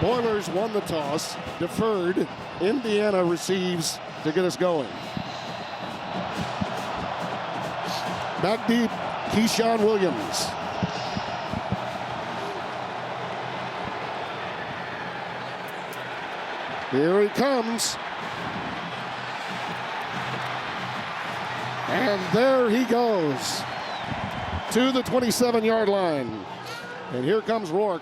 Oilers won the toss, deferred. Indiana receives to get us going. Back deep, Keyshawn Williams. Here he comes. And there he goes to the 27-yard line. And here comes Rourke.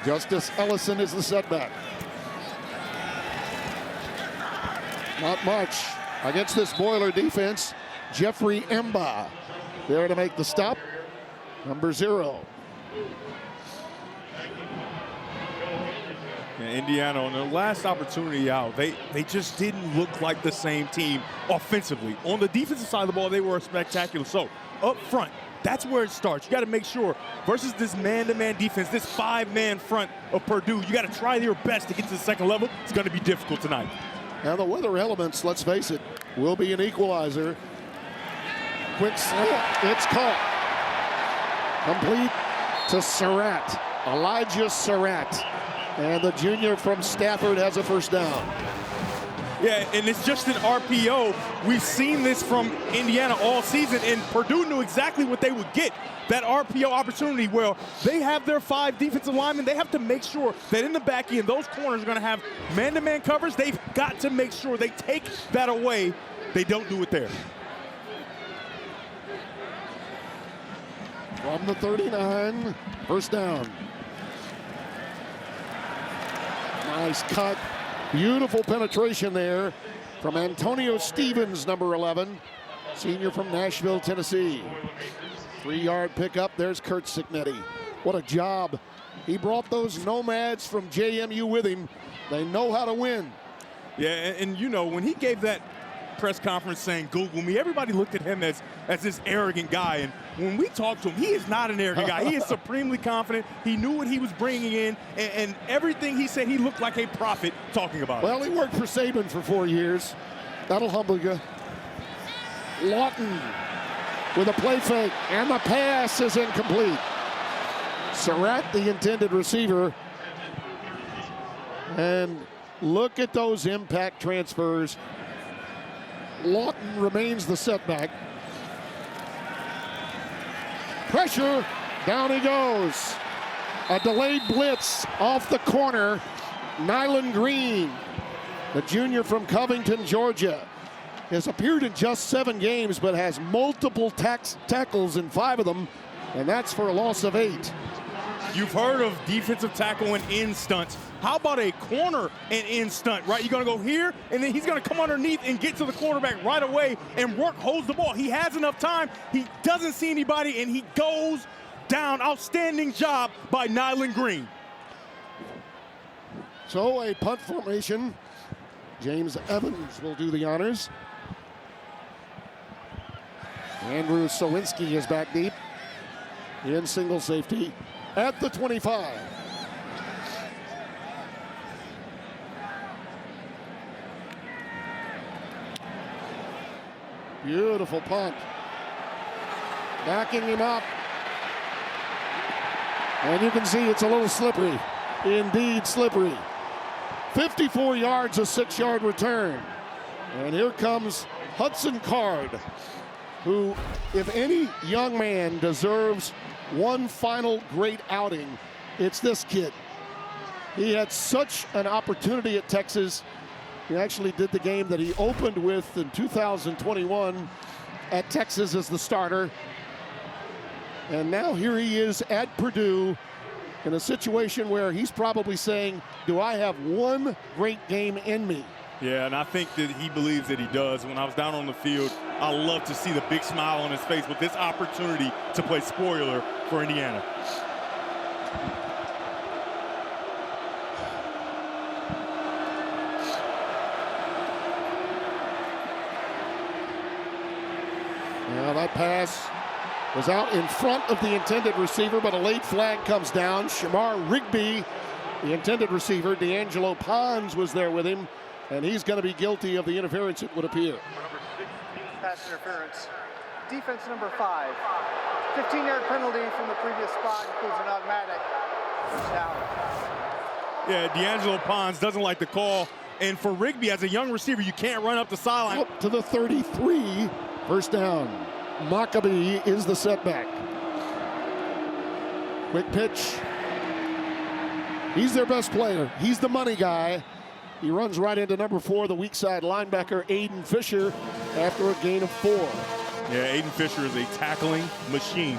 Justice Ellison is the setback. Not much against this Boiler defense. Jeffrey Emba there to make the stop. Number 0. Indiana, on their last opportunity out, they just didn't look like the same team offensively. On the defensive side of the ball, they were spectacular. So up front, that's where it starts. You got to make sure, versus this man-to-man defense, this 5-man front of Purdue, you got to try your best to get to the second level. It's going to be difficult tonight. Now the weather elements, let's face it, will be an equalizer. Quick snap, it's caught. Complete to Surratt, Elijah Surratt. And the junior from Stafford has a first down. Yeah, and it's just an RPO. We've seen this from Indiana all season, and Purdue knew exactly what they would get. That RPO opportunity where they have their 5 defensive linemen. They have to make sure that in the back end, those corners are going to have man-to-man coverage. They've got to make sure they take that away. They don't do it there. From the 39, first down. Nice cut. Beautiful penetration there from Antonio Stevens, number 11, senior from Nashville, Tennessee. 3-yard pickup. There's Kurt Signetti. What a job. He brought those nomads from JMU with him. They know how to win. Yeah, and you know, when he gave that press conference saying, "Google me," everybody looked at him as this arrogant guy. And when we talked to him, he is not an arrogant guy. He is supremely confident. He knew what he was bringing in, and everything he said, he looked like a prophet talking about it. Well, he worked for Saban for 4 years. That'll humble you. Lawton with a play fake, and the pass is incomplete. Surratt, the intended receiver. And look at those impact transfers. Lawton remains the setback. Pressure, down he goes. A delayed blitz off the corner. Nyland Green, the junior from Covington, Georgia, has appeared in just 7 games, but has multiple tackles in 5 of them, and that's for a loss of 8. You've heard of defensive tackle and in stunts. How about a corner and in stunt, right? You're going to go here, and then he's going to come underneath and get to the quarterback right away, and Rourke holds the ball. He has enough time. He doesn't see anybody, and he goes down. Outstanding job by Nyland Green. So a punt formation. James Evans will do the honors. Andrew Sowinski is back deep in single safety at the 25. Beautiful punt. Backing him up. And you can see it's a little slippery. Indeed slippery. 54 yards, a 6-yard return. And here comes Hudson Card, who, if any young man deserves one final great outing, it's this kid. He had such an opportunity at Texas. He actually did the game that he opened with in 2021 at Texas as the starter. And now here he is at Purdue in a situation where he's probably saying, do I have one great game in me? Yeah, and I think that he believes that he does. When I was down on the field, I love to see the big smile on his face with this opportunity to play spoiler for Indiana. Now that pass was out in front of the intended receiver, but a late flag comes down. Shamar Rigby, the intended receiver, D'Angelo Pons was there with him, and he's going to be guilty of the interference, it would appear. Number 16, pass interference. Defense number 5. 15-yard penalty from the previous spot includes an automatic first down. Yeah, D'Angelo Pons doesn't like the call. And for Rigby, as a young receiver, you can't run up the sideline. Up to the 33, first down. Maccabee is the setback. Quick pitch. He's their best player. He's the money guy. He runs right into number 4, the weak side linebacker, Aiden Fisher, after a gain of 4. Yeah, Aiden Fisher is a tackling machine.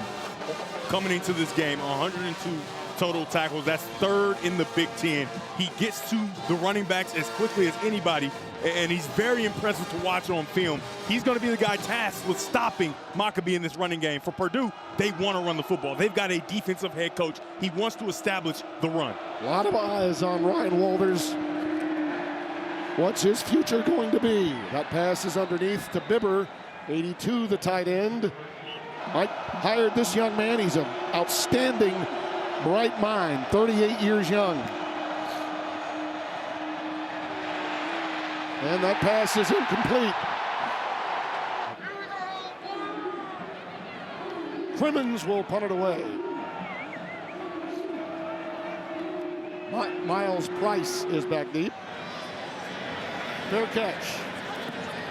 Coming into this game, 102 total tackles. That's 3rd in the Big Ten. He gets to the running backs as quickly as anybody, and he's very impressive to watch on film. He's going to be the guy tasked with stopping Maccabee in this running game. For Purdue, they want to run the football. They've got a defensive head coach. He wants to establish the run. A lot of eyes on Ryan Walters. What's his future going to be? That pass is underneath to Bibber, 82, the tight end. Mike hired this young man. He's an outstanding, bright mind, 38 years young. And that pass is incomplete. Crimmins will punt it away. Miles Price is back deep. Fair catch.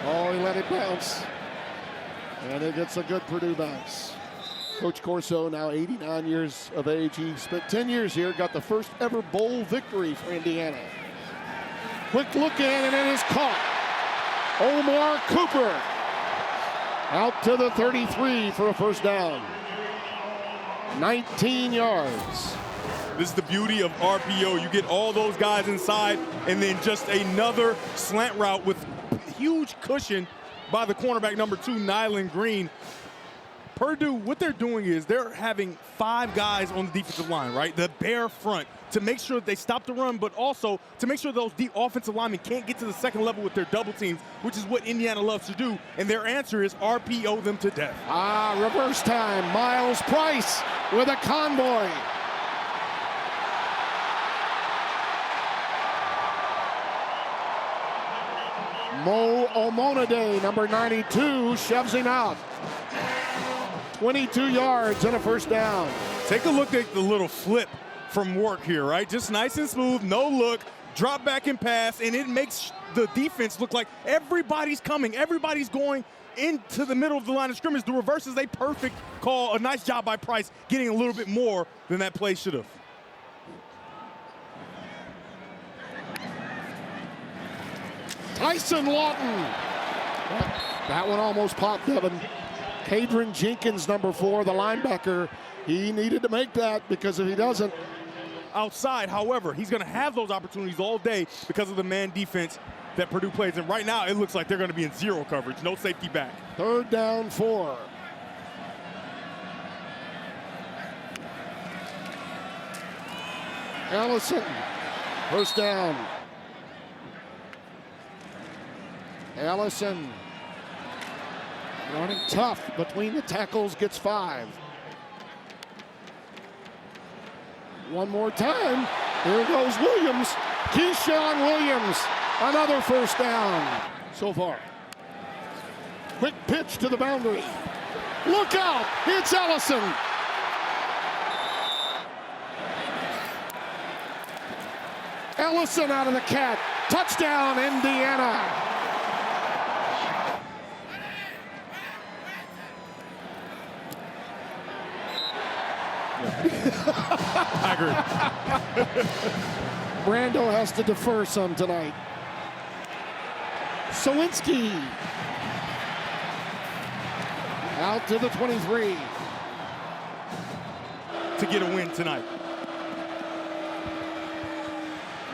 Oh, he let it bounce. And it gets a good Purdue bounce. Coach Corso, now 89 years of age. He spent 10 years here, got the first ever bowl victory for Indiana. Quick look in, and it is caught. Omar Cooper out to the 33 for a first down. 19 yards. This is the beauty of RPO. You get all those guys inside, and then just another slant route with huge cushion by the cornerback, number 2, Nyland Green. Purdue, what they're doing is they're having 5 guys on the defensive line, right? The bare front to make sure that they stop the run, but also to make sure those offensive linemen can't get to the second level with their double teams, which is what Indiana loves to do. And their answer is RPO them to death. Reverse time. Miles Price with a convoy. Mo Omonade, number 92, shoves him out. 22 yards and a first down. Take a look at the little flip from Rourke here, right? Just nice and smooth, no look, drop back and pass, and it makes the defense look like everybody's coming. Everybody's going into the middle of the line of scrimmage. The reverse is a perfect call. A nice job by Price getting a little bit more than that play should have. Tyson Lawton. That one almost popped, Devin. Cadron Jenkins, number 4, the linebacker. He needed to make that because if he doesn't. Outside, however, he's going to have those opportunities all day because of the man defense that Purdue plays. And right now, it looks like they're going to be in zero coverage, no safety back. 3rd down 4. Allison, first down. Allison running tough between the tackles, gets 5. One more time. Here goes Williams. Keyshawn Williams, another first down so far. Quick pitch to the boundary. Look out, it's Allison. Allison out of the cat. Touchdown, Indiana. I agree. Brando has to defer some tonight. Sawinski out to the 23. To get a win tonight.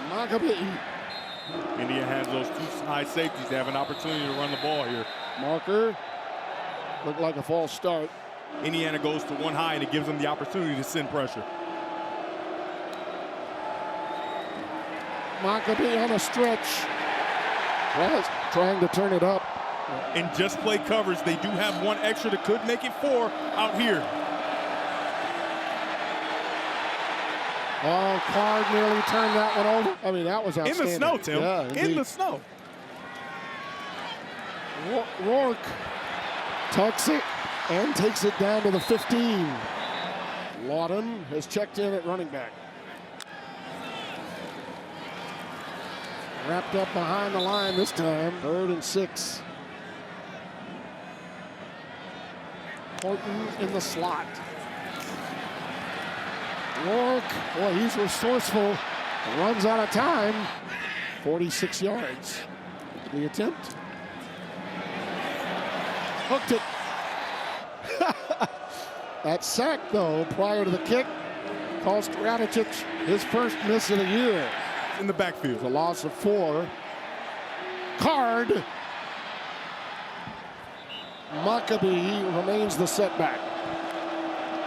Maccabee. Indiana has those 2 high safeties. They have an opportunity to run the ball here. Marker. Looked like a false start. Indiana goes to 1 high, and it gives them the opportunity to send pressure. Maccabee on a stretch. Well, trying to turn it up. And just play coverage. They do have 1 extra that could make it 4 out here. Oh, Card nearly turned that one over. I mean, that was outstanding. In the snow, Tim. Yeah, in the snow. Rourke tucks it and takes it down to the 15. Lawton has checked in at running back. Wrapped up behind the line this time. 3rd and 6. Horton in the slot. Rourke, boy, he's resourceful. Runs out of time. 46 yards. The attempt. Hooked it. That sack, though, prior to the kick, cost Radicic his first miss of the year. In the backfield. A loss of 4. Card. Maccabee remains the setback.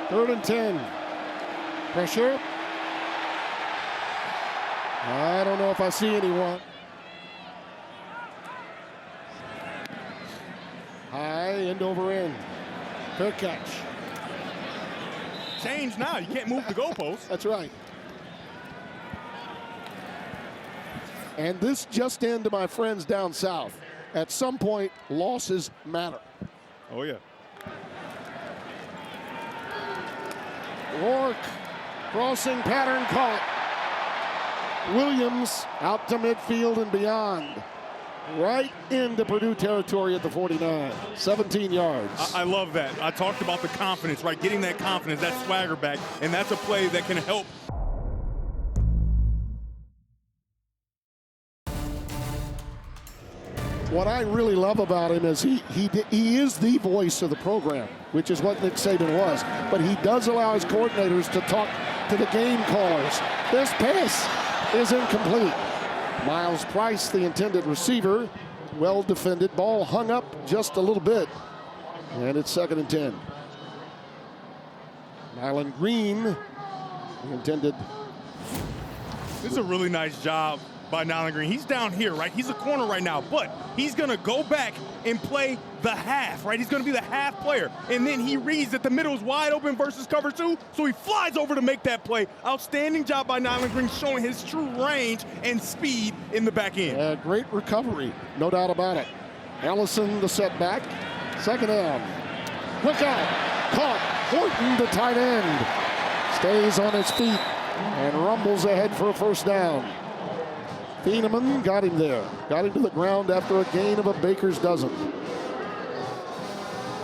3rd and 10. Pressure. I don't know if I see anyone. High, end over end. Fair catch. Change now. You can't move the goalpost. That's right. And this just in to my friends down south. At some point, losses matter. Oh, yeah. Rourke, crossing pattern caught. Williams out to midfield and beyond. Right into Purdue territory at the 49. 17 yards. I love that. I talked about the confidence, right? Getting that confidence, that swagger back, and that's a play that can help. What I really love about him is he is the voice of the program, which is what Nick Saban was. But he does allow his coordinators to talk to the game callers. This pass is incomplete. Miles Price, the intended receiver, well defended. Ball hung up just a little bit. And it's 2nd and 10. Nyland Green, the intended. This is a really nice job by Nyland Green. He's down here, right? He's a corner right now, but he's going to go back and play the half, right? He's going to be the half player. And then he reads that the middle is wide open versus cover 2, so he flies over to make that play. Outstanding job by Nyland Green, showing his true range and speed in the back end. Great recovery, no doubt about it. Ellison, the setback. 2nd down. Look out. Caught. Horton, the tight end. Stays on his feet and rumbles ahead for a 1st down. Thieneman got him there. Got him to the ground after a gain of a baker's dozen.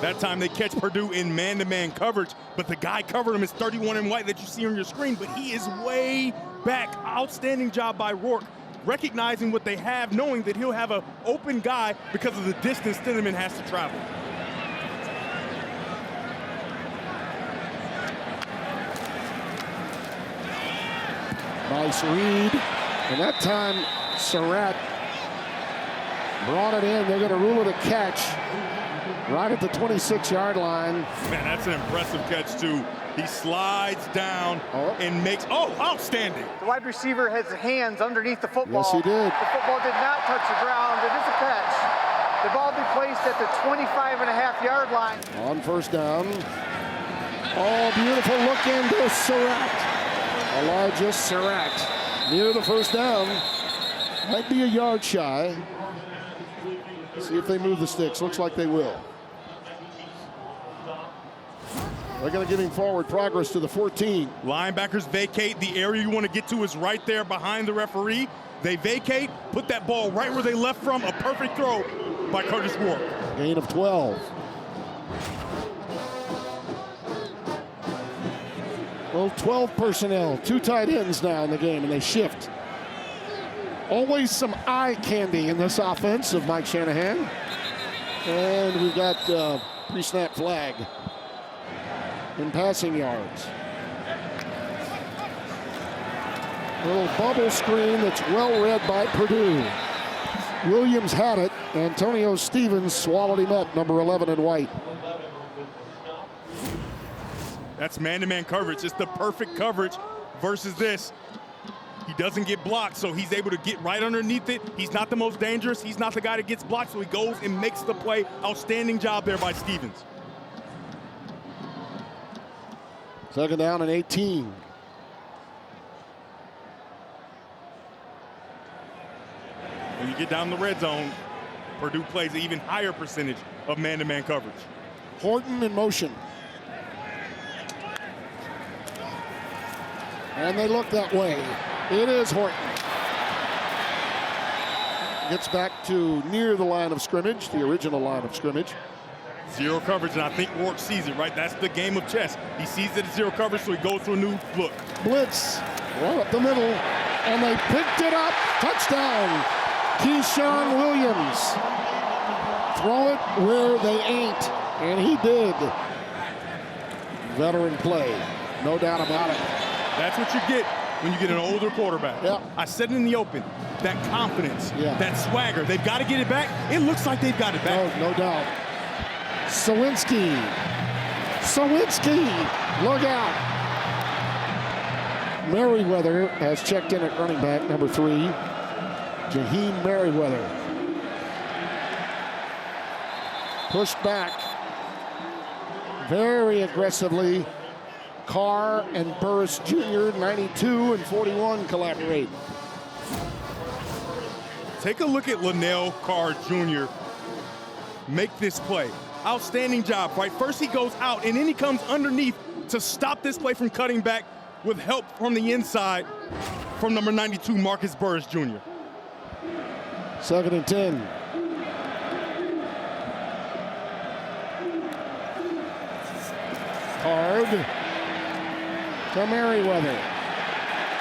That time they catch Purdue in man-to-man coverage, but the guy covering him is 31 in white that you see on your screen, but he is way back. Outstanding job by Rourke, recognizing what they have, knowing that he'll have an open guy because of the distance Thieneman has to travel. Nice read. And that time, Surratt brought it in. They're going to rule it a catch right at the 26-yard line. Man, that's an impressive catch, too. He slides down and makes, outstanding. The wide receiver has hands underneath the football. Yes, he did. The football did not touch the ground. It is a catch. The ball be placed at the 25.5-yard line. On 1st down. Oh, beautiful look into Surratt. Elijah Surratt. Near the 1st down. Might be a yard shy. See if they move the sticks. Looks like they will. They're going to give him forward progress to the 14. Linebackers vacate. The area you want to get to is right there behind the referee. They vacate, put that ball right where they left from. A perfect throw by Kurtis Rourke. Gain of 12. Well, 12 personnel, 2 tight ends now in the game, and they shift. Always some eye candy in this offense of Mike Shanahan. And we've got pre-snap flag in passing yards. A little bubble screen that's well read by Purdue. Williams had it. Antonio Stevens swallowed him up, number 11 in white. That's man-to-man coverage. It's the perfect coverage versus this. He doesn't get blocked, so he's able to get right underneath it. He's not the most dangerous. He's not the guy that gets blocked, so he goes and makes the play. Outstanding job there by Stevens. 2nd down and 18. When you get down the red zone, Purdue plays an even higher percentage of man-to-man coverage. Horton in motion. And they look that way. It is Horton. Gets back to near the line of scrimmage, the original line of scrimmage. Zero coverage, and I think Rourke sees it, right? That's the game of chess. He sees it at zero coverage, so he goes to a new look. Blitz, well up the middle, and they picked it up. Touchdown, Keyshawn Williams. Throw it where they ain't, and he did. Veteran play, no doubt about it. That's what you get when you get an older quarterback. Yeah. I said it in the open, that confidence, Yeah. that swagger. They've got to get it back. It looks like they've got it back. No doubt. Sawinski, look out. Merriweather has checked in at running back, number 3. Jaheim Merriweather. Pushed back very aggressively. Carr and Burris Jr., 92 and 41 collaborate. Take a look at Linnell Carr Jr. make this play. Outstanding job, right? First he goes out, and then he comes underneath to stop this play from cutting back with help from the inside from number 92, Marcus Burris Jr. 2nd and 10. Card to Merriweather.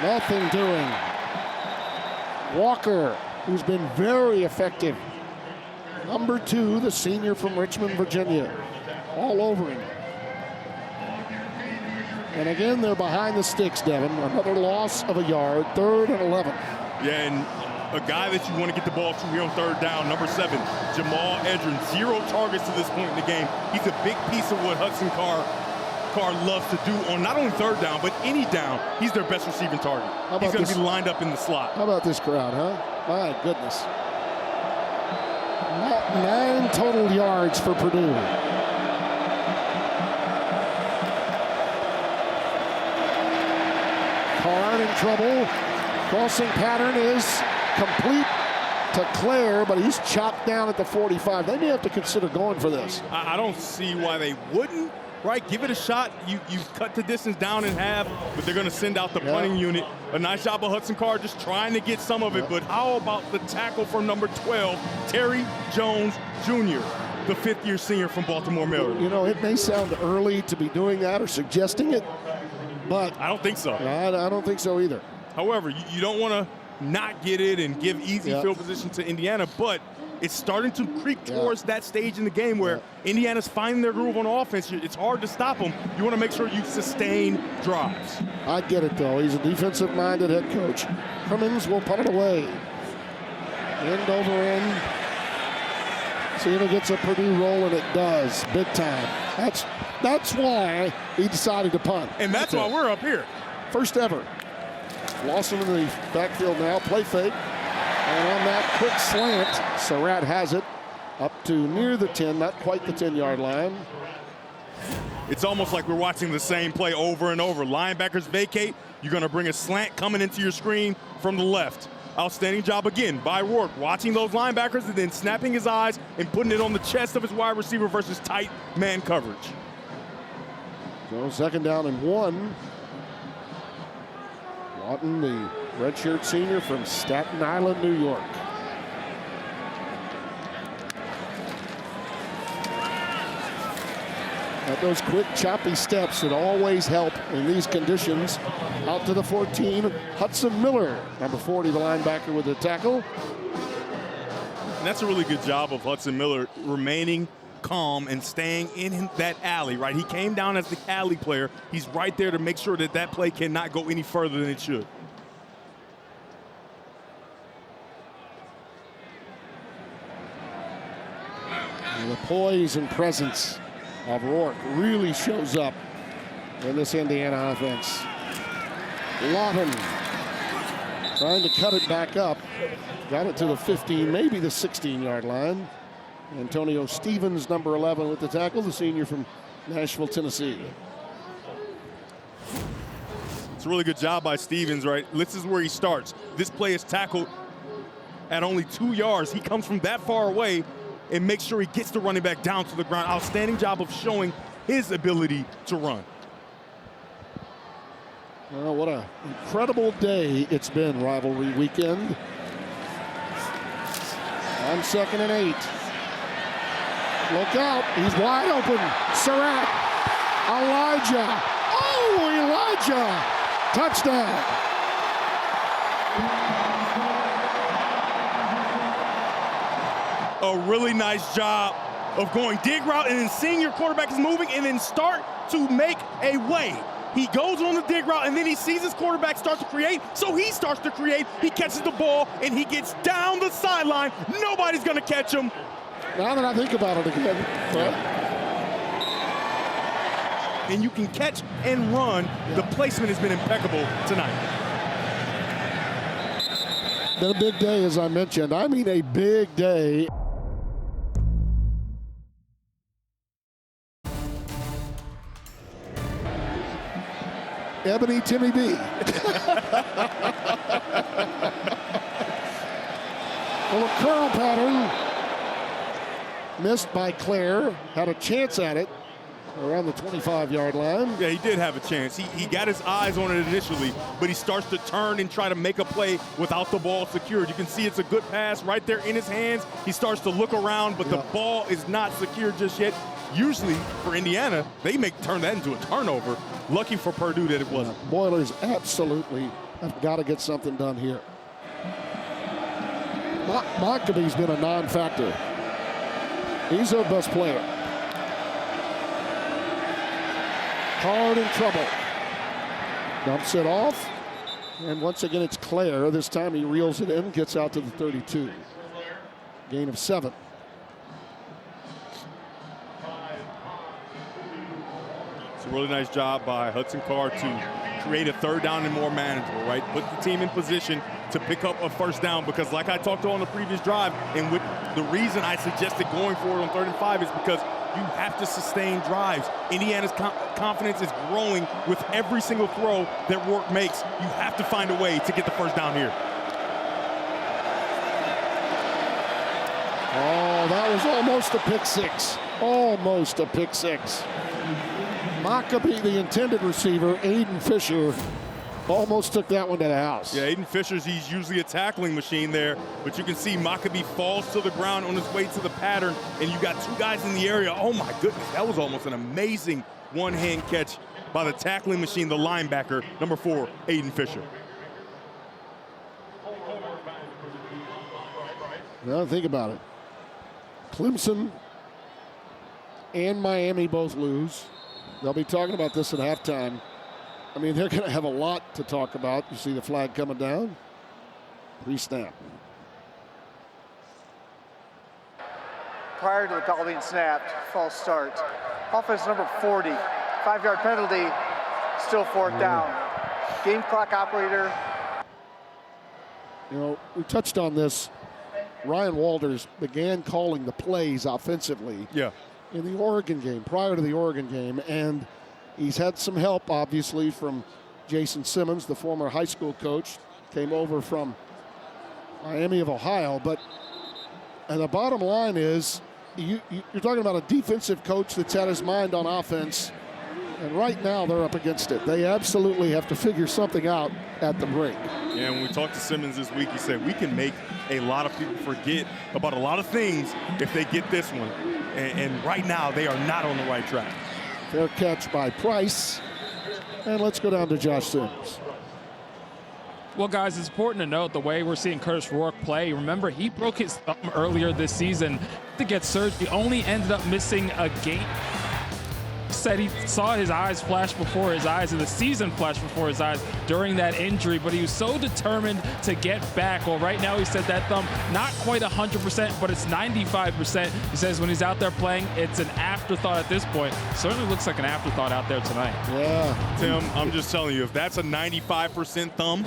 Nothing doing. Walker, who's been very effective. Number 2, the senior from Richmond, Virginia. All over him. And again, they're behind the sticks, Devin. Another loss of a yard, 3rd and 11. Yeah, and a guy that you want to get the ball to here on 3rd down, number 7, Jamal Edrin. 0 targets to this point in the game. He's a big piece of what Hudson Carr loves to do on not only 3rd down, but any down. He's their best receiving target. He's going to be lined up in the slot. How about this crowd, huh? My goodness. 9 total yards for Purdue. Carr in trouble. Crossing pattern is complete to Clare, but he's chopped down at the 45. They may have to consider going for this. I don't see why they wouldn't, right? Give it a shot. You cut the distance down in half, but they're going to send out the punting unit. A nice job of Hudson Carr just trying to get some of it, but how about the tackle from number 12, Terry Jones Jr., the 5th-year senior from Baltimore, Maryland? You know, it may sound early to be doing that or suggesting it, but I don't think so. I don't think so either. However, you don't want to not get it and give easy field position to Indiana, but it's starting to creep towards that stage in the game where Indiana's finding their groove on offense. It's hard to stop them. You want to make sure you sustain drives. I get it, though. He's a defensive-minded head coach. Crimmins will punt it away. End over end. See if it gets a Purdue roll, and it does, big time. That's why he decided to punt. And that's why we're up here. First ever. Lawson in the backfield now, play fake. And on that quick slant, Surratt has it up to near the 10, not quite the 10-yard line. It's almost like we're watching the same play over and over. Linebackers vacate. You're going to bring a slant coming into your screen from the left. Outstanding job again by Rourke, watching those linebackers and then snapping his eyes and putting it on the chest of his wide receiver versus tight man coverage. So 2nd down and 1. Lawton, the redshirt senior from Staten Island, New York. At those quick, choppy steps that always help in these conditions. Out to the 14, Hudson Miller, number 40, the linebacker with the tackle. And that's a really good job of Hudson Miller remaining calm and staying in that alley, right? He came down as the alley player. He's right there to make sure that that play cannot go any further than it should. And the poise and presence of Rourke really shows up in this Indiana offense. Lawton trying to cut it back up. Got it to the 15, maybe the 16-yard line. Antonio Stevens, number 11, with the tackle, the senior from Nashville, Tennessee. It's a really good job by Stevens, right? This is where he starts. This play is tackled at only 2 yards. He comes from that far away and make sure he gets the running back down to the ground. Outstanding job of showing his ability to run. Well, what an incredible day it's been, rivalry weekend. On 2nd and 8. Look out, he's wide open. Surratt, Elijah. Oh, Elijah, touchdown. A really nice job of going dig route and then seeing your quarterback is moving and then start to make a way. He goes on the dig route, and then he sees his quarterback start to create, so he starts to create. He catches the ball, and he gets down the sideline. Nobody's going to catch him. Now that I think about it again. And you can catch and run. Yeah. The placement has been impeccable tonight. Been a big day, as I mentioned. I mean, a big day. Ebony Timmy B. Well, a curl pattern missed by Claire. Had a chance at it around the 25-yard line. Yeah, he did have a chance. He got his eyes on it initially, but he starts to turn and try to make a play without the ball secured. You can see it's a good pass right there in his hands. He starts to look around, but the ball is not secured just yet. Usually for Indiana, they turn that into a turnover. Lucky for Purdue that it wasn't. Boilers absolutely have got to get something done here. Maccabee's been a non-factor. He's their best player. Hard in trouble. Dumps it off. And once again, it's Claire. This time he reels it in, gets out to the 32. Gain of 7. A really nice job by Hudson Card to create a 3rd down and more manageable, right? Put the team in position to pick up a 1st down, because like I talked to on the previous drive, and with the reason I suggested going for it on 3rd and 5 is because you have to sustain drives. Indiana's confidence is growing with every single throw that Rourke makes. You have to find a way to get the 1st down here. Oh, that was almost a pick 6. Almost a pick 6. Maccabee, the intended receiver, Aiden Fisher, almost took that one to the house. Yeah, Aiden Fisher's, he's usually a tackling machine there, but you can see Maccabee falls to the ground on his way to the pattern, and you got 2 guys in the area. Oh my goodness, that was almost an amazing one-hand catch by the tackling machine, the linebacker, number 4, Aiden Fisher. Now think about it. Clemson and Miami both lose. They'll be talking about this at halftime. I mean, they're going to have a lot to talk about. You see the flag coming down. Pre-snap. Prior to the call being snapped, false start. Offense number 40, 5-yard penalty, still 4th down. Game clock operator. You know, we touched on this. Ryan Walters began calling the plays offensively. Yeah. In the Oregon game, prior to the Oregon game, and he's had some help, obviously, from Jason Simmons, the former high school coach, came over from Miami of Ohio. But and the bottom line is, you're talking about a defensive coach that's had his mind on offense, and right now they're up against it. They absolutely have to figure something out at the break. Yeah, when we talked to Simmons this week, he said we can make a lot of people forget about a lot of things if they get this one. And right now, they are not on the right track. Fair catch by Price. And let's go down to Josh Sims. Well, guys, it's important to note the way we're seeing Kurtis Rourke play. Remember, he broke his thumb earlier this season to get surgery. He only ended up missing a game. Said he saw his eyes flash before his eyes and the season flash before his eyes during that injury, but he was so determined to get back. Well, right now he said that thumb not quite 100%, but it's 95%. He says when he's out there playing, it's an afterthought at this point. Certainly looks like an afterthought out there tonight. Yeah. Tim, I'm just telling you, if that's a 95% thumb,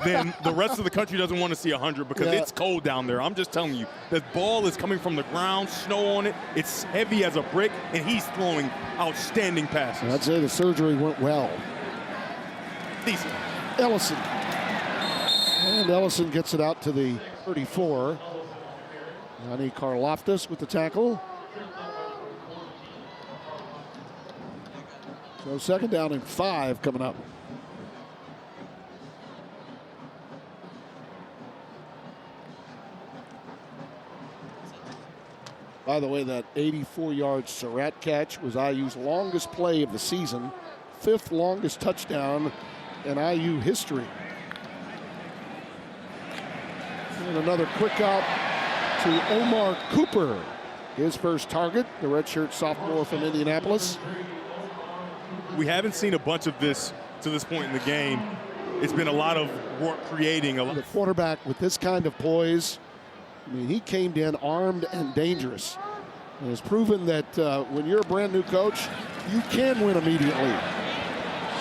then the rest of the country doesn't want to see 100 because it's cold down there. I'm just telling you, the ball is coming from the ground, snow on it. It's heavy as a brick, and he's throwing outstanding passes. I'd say the surgery went well. Decent. Ellison. And Ellison gets it out to the 34. Johnny Karloftis with the tackle. So second down and 5 coming up. By the way, that 84-yard Surratt catch was IU's longest play of the season, 5th longest touchdown in IU history. And another quick out to Omar Cooper, his first target, the redshirt sophomore from Indianapolis. We haven't seen a bunch of this to this point in the game. It's been a lot of work creating. The quarterback with this kind of poise, I mean, he came in armed and dangerous. And has proven that when you're a brand new coach, you can win immediately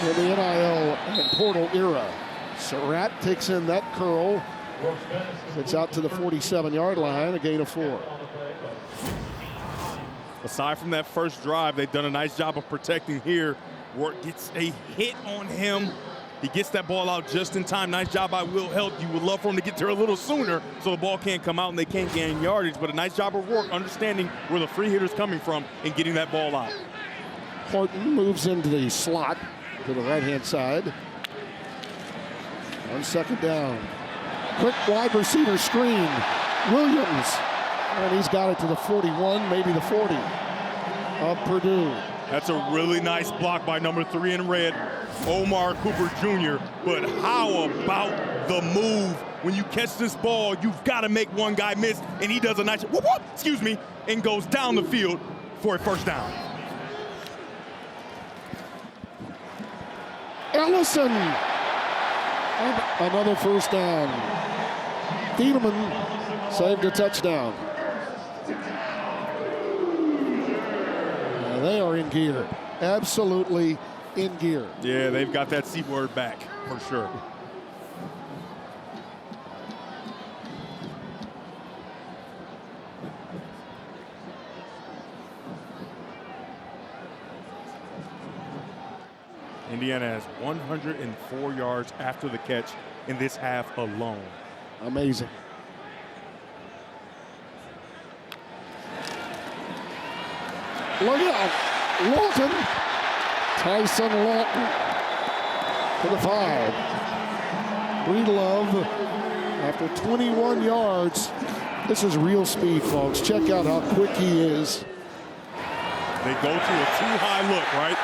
in the NIL and portal era. Surratt takes in that curl. It's out to the 47-yard line, a gain of 4. Aside from that first drive, they've done a nice job of protecting here. Rourke gets a hit on him. He gets that ball out just in time. Nice job by Will Held. You would love for him to get there a little sooner so the ball can't come out and they can't gain yardage. But a nice job of Rourke understanding where the free hitter's coming from and getting that ball out. Horton moves into the slot to the right-hand side. On second down. Quick wide receiver screen. Williams. And he's got it to the 41, maybe the 40 of Purdue. That's a really nice block by number 3 in red, Omar Cooper Jr. But how about the move? When you catch this ball, you've got to make one guy miss, and he does a nice, whoop, whoop, excuse me, and goes down the field for a first down. Ellison. Another first down. Thiedemann saved a touchdown. They are in gear, absolutely in gear. Yeah, they've got that C word back for sure. Indiana has 104 yards after the catch in this half alone. Amazing. Look out, Lawton. Tyson Lawton to the 5. Breedlove, after 21 yards, this is real speed, folks. Check out how quick he is. They go to a too-high look, right?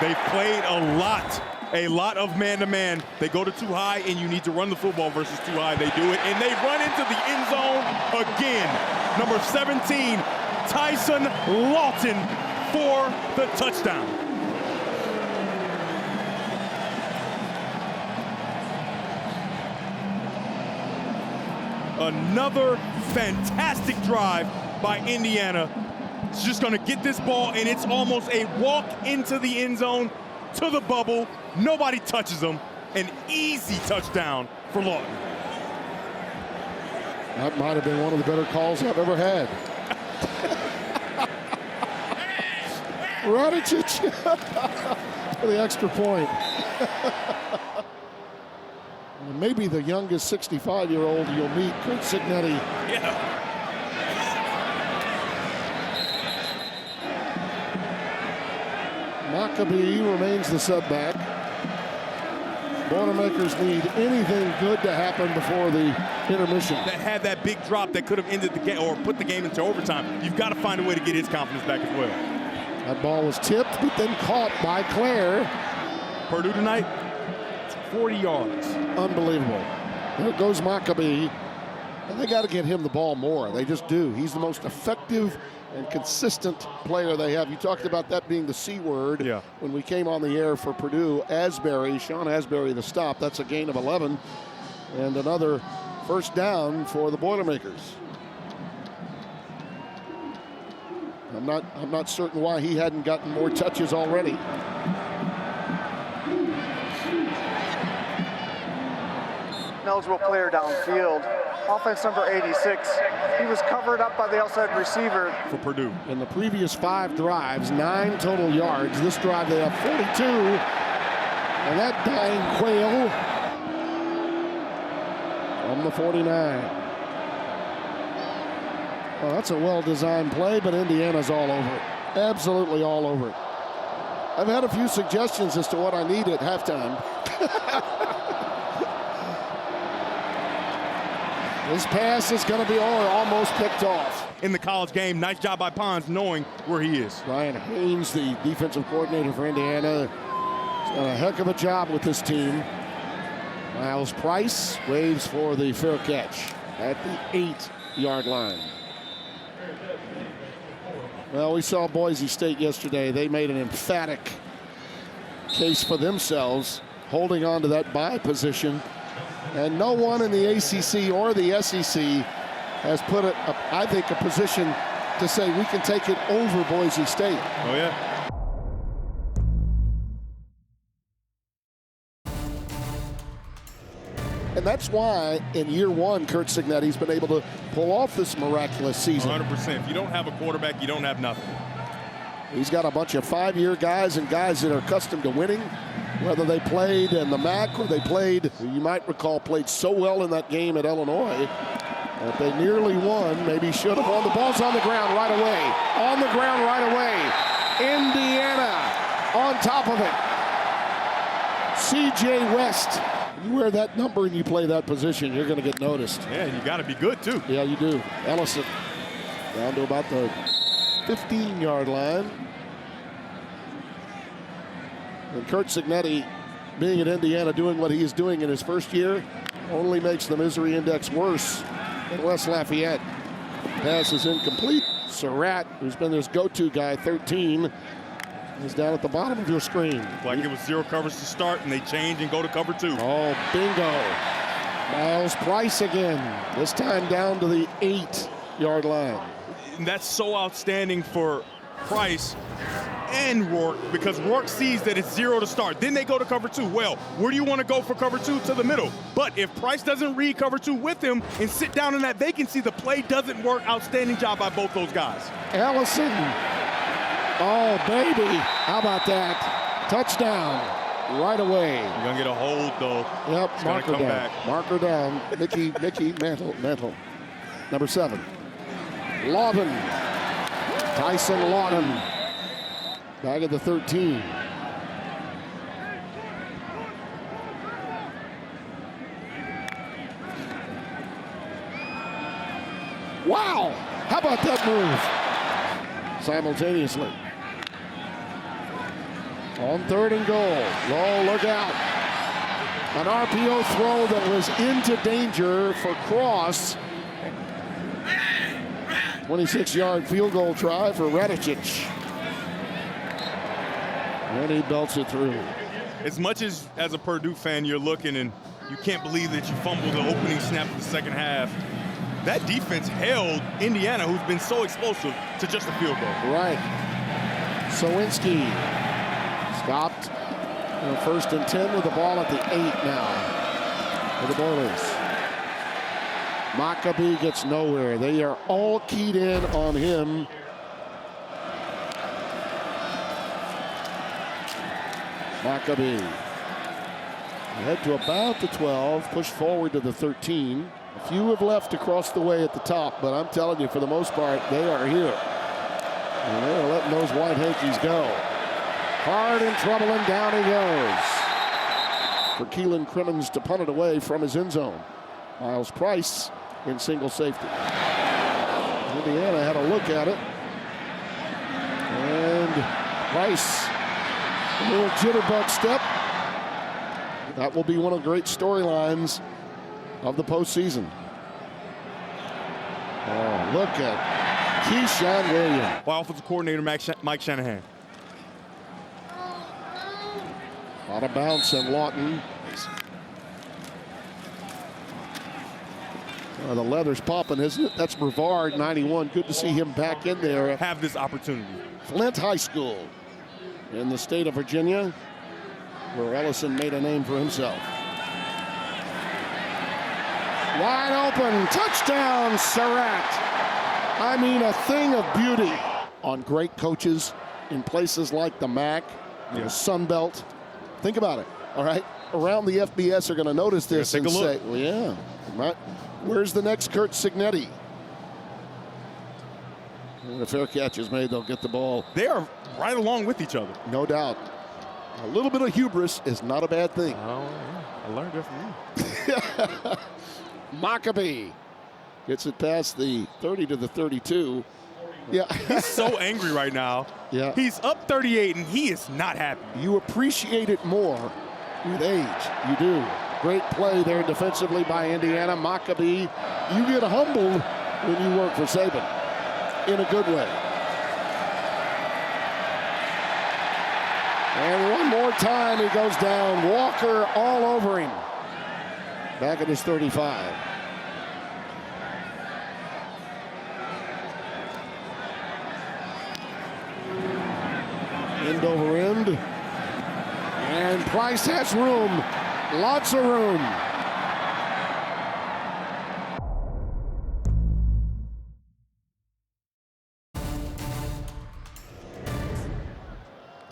They've played a lot of man-to-man. They go to too high, and you need to run the football versus too high. They do it, and they run into the end zone again. Number 17, Tyson Lawton for the touchdown. Another fantastic drive by Indiana. It's just going to get this ball, and it's almost a walk into the end zone to the bubble. Nobody touches them. An easy touchdown for Lawton. That might have been one of the better calls I've ever had. Radicic for the extra point. Maybe the youngest 65-year-old you'll meet, Kurt Signetti. Yeah. Maccabee remains the setback. Boilermakers need anything good to happen before the intermission. That had that big drop that could have ended the game or put the game into overtime. You've got to find a way to get his confidence back as well. That ball was tipped, but then caught by Claire. Purdue tonight, 40 yards. Unbelievable. There goes Maccabee. And they got to get him the ball more. They just do. He's the most effective and consistent player they have. You talked about that being the C word. Yeah. When we came on the air for Purdue. Asbury, Sean Asbury, the stop. That's a gain of 11. And another first down for the Boilermakers. I'm not certain why he hadn't gotten more touches already. Eligible player downfield. Offense number 86. He was covered up by the outside receiver. For Purdue. In the previous 5 drives, 9 total yards. This drive they have 42. And that dying quail from the 49. Well, that's a well-designed play, but Indiana's all over it. Absolutely all over it. I've had a few suggestions as to what I need at halftime. This pass is going to be almost picked off. In the college game, nice job by Pons knowing where he is. Ryan Haynes, the defensive coordinator for Indiana, has done a heck of a job with this team. Miles Price waves for the fair catch at the 8-yard line. Well, we saw Boise State yesterday. They made an emphatic case for themselves, holding on to that bye position. And no one in the ACC or the SEC has put, I think, a position to say we can take it over Boise State. Oh, yeah. And that's why in year one, Curt Cignetti's been able to pull off this miraculous season. 100%. If you don't have a quarterback, you don't have nothing. He's got a bunch of 5-year guys and guys that are accustomed to winning, whether they played in the MAC or they played, you might recall, played so well in that game at Illinois that they nearly won, maybe should have won. The ball's on the ground right away. On the ground right away. Indiana on top of it. C.J. West. You wear that number and you play that position, you're going to get noticed. Yeah, you got to be good, too. Yeah, you do. Ellison down to about the 15-yard line. And Curt Cignetti, being at Indiana, doing what he is doing in his first year, only makes the misery index worse in West Lafayette. Pass is incomplete. Surratt, who's been his go-to guy, 13, is down at the bottom of your screen. Like it was zero coverage to start, and they change and go to cover 2. Oh, bingo. Miles Price again, this time down to the 8-yard line. And that's so outstanding for Price and Rourke, because Rourke sees that it's 0 to start. Then they go to cover 2. Well, where do you want to go for cover 2? To the middle. But if Price doesn't read cover 2 with him and sit down in that vacancy, the play doesn't work. Outstanding job by both those guys. Ellison. Oh, baby. How about that? Touchdown right away. You're going to get a hold, though. Yep, It's marker gonna come down. back. Marker down. Mickey Mantle. Number 7. Lawton. Tyson Lawton. Back at the 13. Wow! How about that move? Simultaneously. On 3rd and goal. Oh, look out. An RPO throw that was into danger for Cross. 26-yard field goal try for Radicic. And he belts it through. As much as a Purdue fan, you're looking and you can't believe that you fumbled the opening snap of the second half. That defense held Indiana, who's been so explosive, to just a field goal. Right. Sowinski stopped. 1st and 10 with the ball at the 8 now for the Boilers. Maccabee gets nowhere. They are all keyed in on him. Maccabee. Head to about the 12, push forward to the 13. A few have left across the way at the top, but I'm telling you, for the most part, they are here. And they're letting those white hankies go. Hard in trouble, and down he goes. For Keelan Crimmins to punt it away from his end zone. Miles Price in single safety. Indiana had a look at it. And Price, a little jitterbug step. That will be one of the great storylines of the postseason. Oh, look at Keyshawn Williams. By offensive coordinator Mike Shanahan. Out of bounds, and Lawton. The leather's popping, isn't it? That's Brevard, 91. Good to see him back in there. Have this opportunity. Flint High School in the state of Virginia, where Ellison made a name for himself. Wide open, touchdown, Surratt. I mean, a thing of beauty. On great coaches in places like the MAC, the Sun Belt. Think about it, all right? Around the FBS are going to notice this and say, well, yeah, right. Where's the next Curt Cignetti? When a fair catch is made, they'll get the ball. They are right along with each other. No doubt. A little bit of hubris is not a bad thing. Oh, yeah. I learned that from you. Maccabee gets it past the 30 to the 32. Yeah. He's so angry right now. Yeah. He's up 38, and he is not happy. You appreciate it more with age. You do. Great play there defensively by Indiana. Maccabee, you get humbled when you work for Saban in a good way. And one more time he goes down. Walker all over him. Back at his 35. End over end. And Price has room. Lots of room.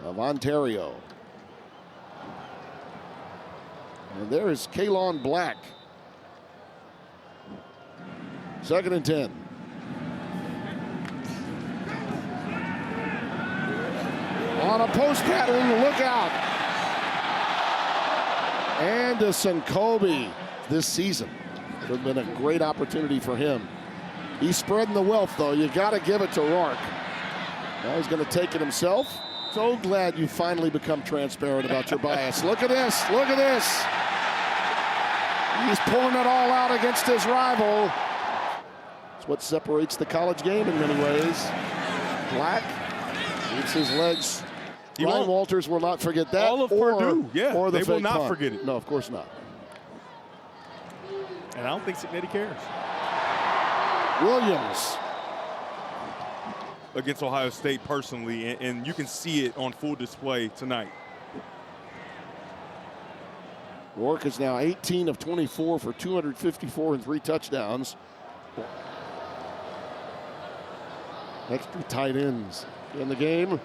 Of Ontario. And there is Kalon Black. 2nd and 10. On a post pattern, look out. Anderson Kobe this season. It would have been a great opportunity for him. He's spreading the wealth, though. You got to give it to Rourke. Now he's going to take it himself. So glad you finally become transparent about your bias. Look at this. Look at this. He's pulling it all out against his rival. It's what separates the college game in many ways. Black keeps his legs. Ryan Walters will not forget that. All of Purdue, yeah. Or the they will fake not punt. forget it. No, of course not. And I don't think Signetti cares. Williams. Against Ohio State personally, and you can see it on full display tonight. Rourke is now 18 of 24 for 254 and 3 touchdowns. Next 2 tight ends in the game.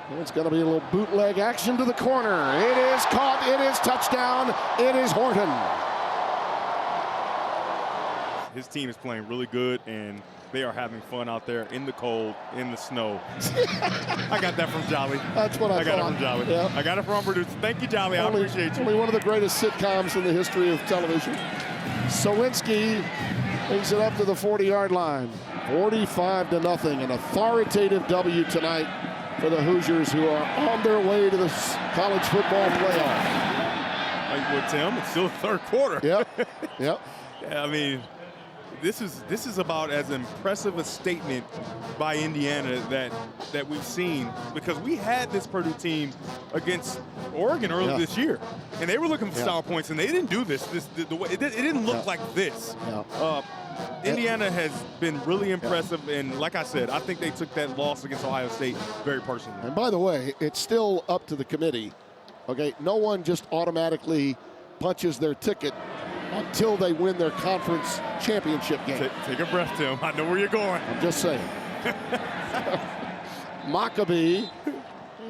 And it's going to be a little bootleg action to the corner. It is caught. It is touchdown. It is Horton. His team is playing really good, and they are having fun out there in the cold, in the snow. I got that from Jolly. That's what I got thought. it from Jolly. Yeah. I got it from Purdue. Thank you, Jolly. I appreciate you. Only one of the greatest sitcoms in the history of television. Sawinski takes it up to the 40-yard line. 45-0, an authoritative W tonight for the Hoosiers, who are on their way to the college football playoff. Like with Tim, it's still the 3rd quarter. Yep, yep. I mean, this is about as impressive a statement by Indiana that we've seen, because we had this Purdue team against Oregon earlier this year, and they were looking for style points, and they didn't do this. The way it didn't look like this. Indiana has been really impressive, and like I said, I think they took that loss against Ohio State very personally. And by the way, it's still up to the committee. Okay, no one just automatically punches their ticket until they win their conference championship game. Take a breath, Tim. I know where you're going. I'm just saying. Maccabee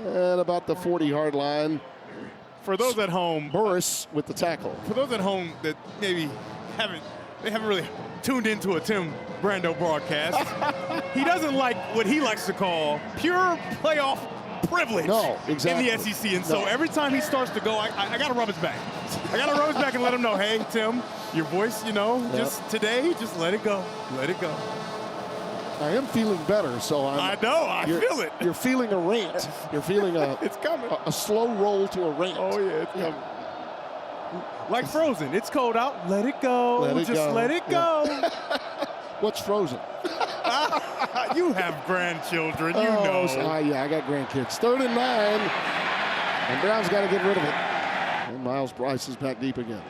at about the 40-yard line. For those at home, Burris with the tackle. For those at home that maybe haven't really tuned into a Tim Brando broadcast, he doesn't like what he likes to call pure playoff privilege. No, exactly. In the SEC, and so every time he starts to go, I got to rub his back. I got to rub his back and let him know, hey, Tim, your voice, just today, just let it go. Let it go. I am feeling better, so I know, I feel it. You're feeling a rant. You're feeling it's coming. A slow roll to a rant. Oh, yeah, it's coming. Like Frozen, it's cold out. Let it go. Let it go. What's Frozen? You have grandchildren, you know. Yeah, I got grandkids. 3rd and 9, and Brown's got to get rid of it. And Miles Bryce is back deep again.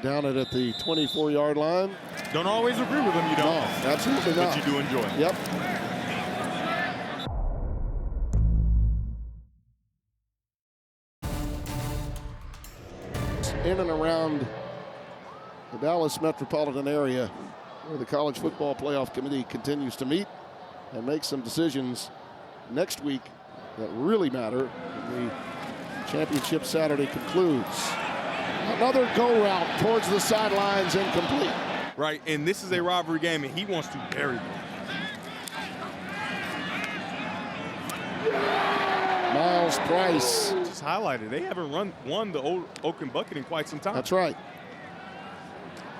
Down it at the 24-yard line. Don't always agree with them, you don't. No, absolutely not. But you do enjoy it. Yep. In and around the Dallas metropolitan area, where the College Football Playoff Committee continues to meet and make some decisions. Next week, that really matter when the championship Saturday concludes. Another go route towards the sidelines, incomplete. Right, and this is a rivalry game, and he wants to bury them. Miles Price. Just highlighted, they haven't won the old Oakland Bucket in quite some time. That's right.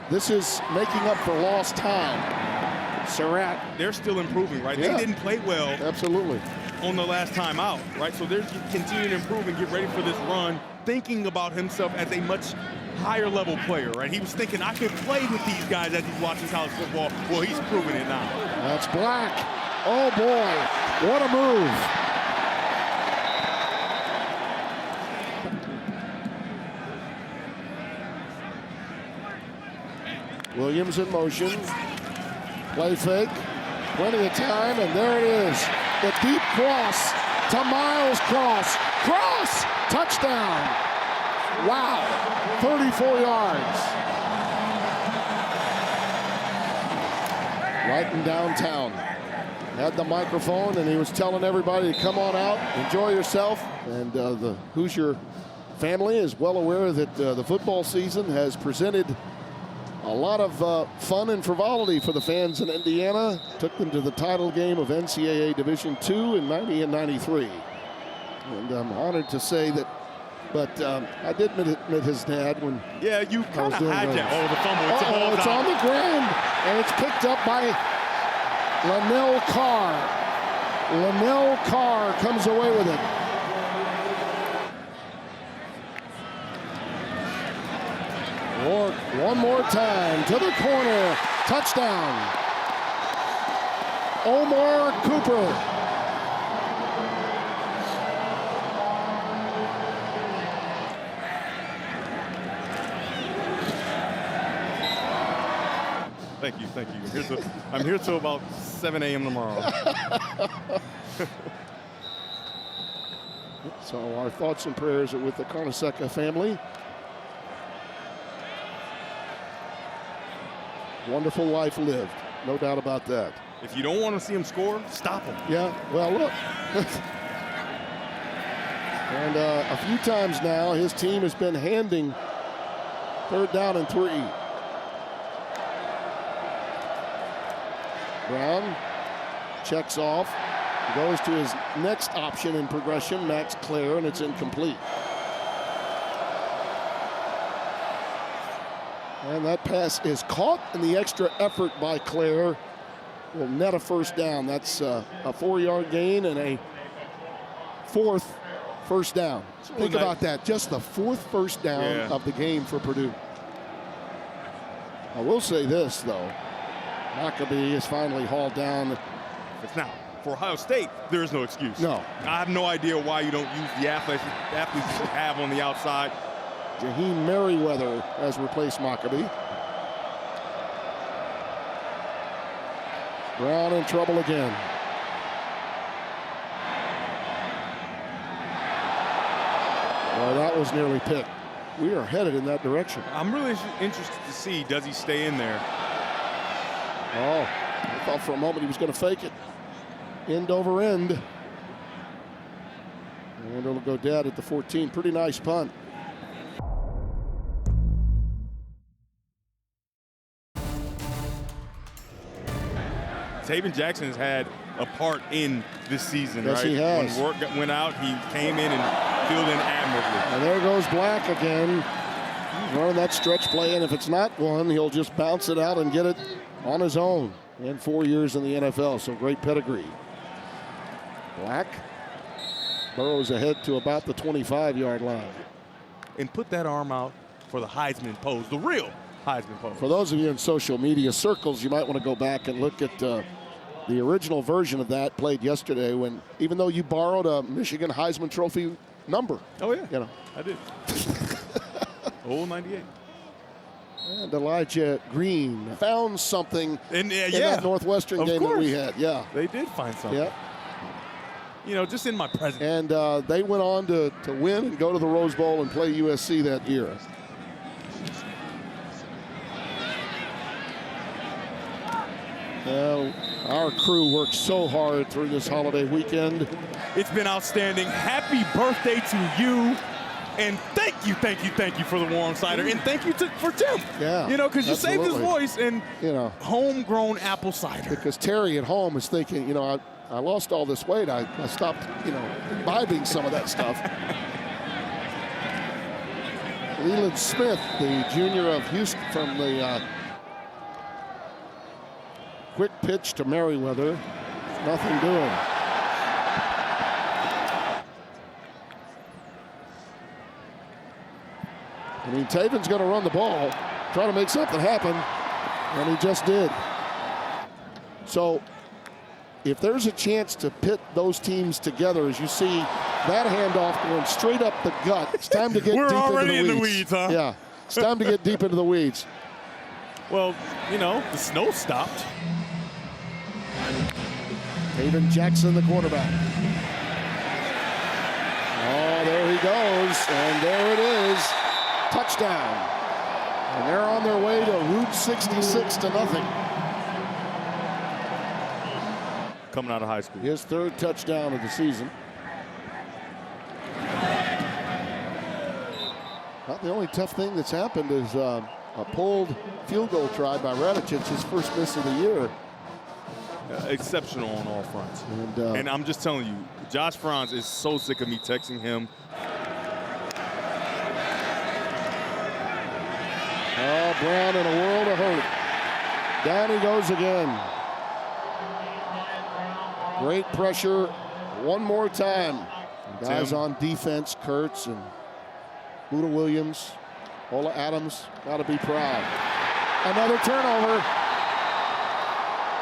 This is making up for lost time. Surratt. They're still improving, right? Yeah. They didn't play well. Absolutely. On the last time out, right? So they're continuing to improve and get ready for this run, thinking about himself as a much higher level player, right? He was thinking, I could play with these guys as he's watching college football. Well, he's proving it now. That's Black. Oh boy, what a move. Williams in motion. Play fake. Plenty of time, and there it is. The deep cross to Miles Cross. Cross! Touchdown! Wow, 34 yards. Right in downtown. Had the microphone, and he was telling everybody to come on out, enjoy yourself. And the Hoosier family is well aware that the football season has presented a lot of fun and frivolity for the fans in Indiana. Took them to the title game of NCAA Division II in 90 and 93. And I'm honored to say that, but I did admit his dad when yeah, you kind of hijacked. Oh, the fumble. It's on the ground, and it's picked up by Linnell Carr. Linnell Carr comes away with it. Rourke one more time to the corner. Touchdown. Omar Cooper. Thank you. I'm here till about 7 a.m. tomorrow. So our thoughts and prayers are with the Carnesecca family. Wonderful life lived, no doubt about that. If you don't want to see him score, stop him. Yeah, well, look. And a few times now, his team has been handing 3rd down and 3. Brown checks off, goes to his next option in progression, Max Clare, and it's incomplete. And that pass is caught, and the extra effort by Clare will net a 1st down. That's a 4-yard gain and a 4th first down. Think about that, just the 4th first down of the game for Purdue. I will say this, though. Maccabee is finally hauled down. It's now, for Ohio State, there is no excuse. No. I have no idea why you don't use the athletes you have on the outside. Jaheim Merriweather has replaced Maccabee. Brown in trouble again. Well, that was nearly picked. We are headed in that direction. I'm really interested to see, does he stay in there? Oh, I thought for a moment he was going to fake it. End over end. And it'll go dead at the 14. Pretty nice punt. Taven Jackson has had a part in this season, yes, right? He has. When Rourke went out, he came in and filled in admirably. And there goes Black again. He's running that stretch play, and if it's not one, he'll just bounce it out and get it on his own. And 4 years in the NFL, so great pedigree. Black burrows ahead to about the 25-yard line. And put that arm out for the Heisman pose, the real Heisman pose. For those of you in social media circles, you might want to go back and look at the original version of that played yesterday when, even though you borrowed a Michigan Heisman Trophy number. Oh, yeah. You know. I did. Old 98. And Elijah Green found something in that Northwestern game that we had. Yeah. They did find something. Yeah. You know, just in my presence. And they went on to win and go to the Rose Bowl and play USC that year. Our crew worked so hard through this holiday weekend. It's been outstanding. Happy birthday to you. And thank you for the warm cider. And thank you for Tim. Yeah. You know, because you saved his absolutely. voice and, You know, homegrown apple cider. because Terry at home is thinking, you know, I lost all this weight. I stopped, you know, imbibing some of that stuff. Leland Smith, the junior of Houston, from the quick pitch to Merriweather. Nothing doing. I mean, Taven's going to run the ball, try to make something happen, and he just did. So if there's a chance to pit those teams together, as you see that handoff going straight up the gut, it's time to get We're deep already into the in weeds. the weeds, huh? Yeah, it's time to get deep into the weeds. Well, you know, the snow stopped. Taven Jackson, the quarterback. Oh, there he goes, and there it is. Touchdown. And they're on their way to Route 66-0. Coming out of high school. His third touchdown of the season. Not the only tough thing that's happened is a pulled field goal try by Radicic, his first miss of the year. Exceptional on all fronts. And I'm just telling you, Josh Franz is so sick of me texting him. Oh, Brown in a world of hurt. Down he goes again. Great pressure one more time. Guys Tim. on defense, Kurtz and Buda Williams, Ola Adams, got to be proud. Another turnover.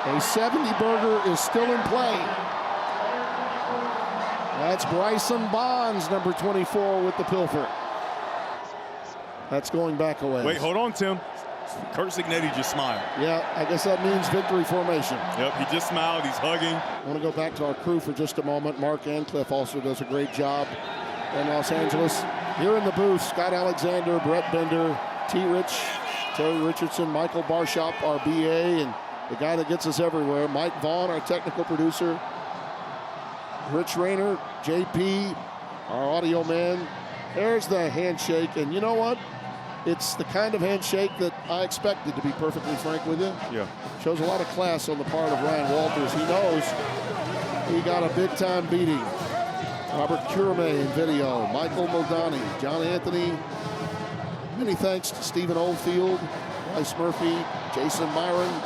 A 70-burger is still in play. That's Bryson Bonds, number 24, with the pilfer. That's going back away. Wait, hold on, Tim. Kurt Signetti just smiled. Yeah, I guess that means victory formation. Yep, he just smiled. He's hugging. I want to go back to our crew for just a moment. Mark Ancliffe also does a great job in Los Angeles. Here in the booth, Scott Alexander, Brett Bender, T. Rich, Terry Richardson, Michael Barshop, our BA, and the guy that gets us everywhere, Mike Vaughn, our technical producer, Rich Rayner, JP, our audio man. There's the handshake, and you know what? It's the kind of handshake that I expected, to be perfectly frank with you. Yeah. Shows a lot of class on the part of Ryan Walters. He knows he got a big-time beating. Robert Curame in video, Michael Modani, John Anthony. Many thanks to Stephen Oldfield, Bryce Murphy, Jason Myron,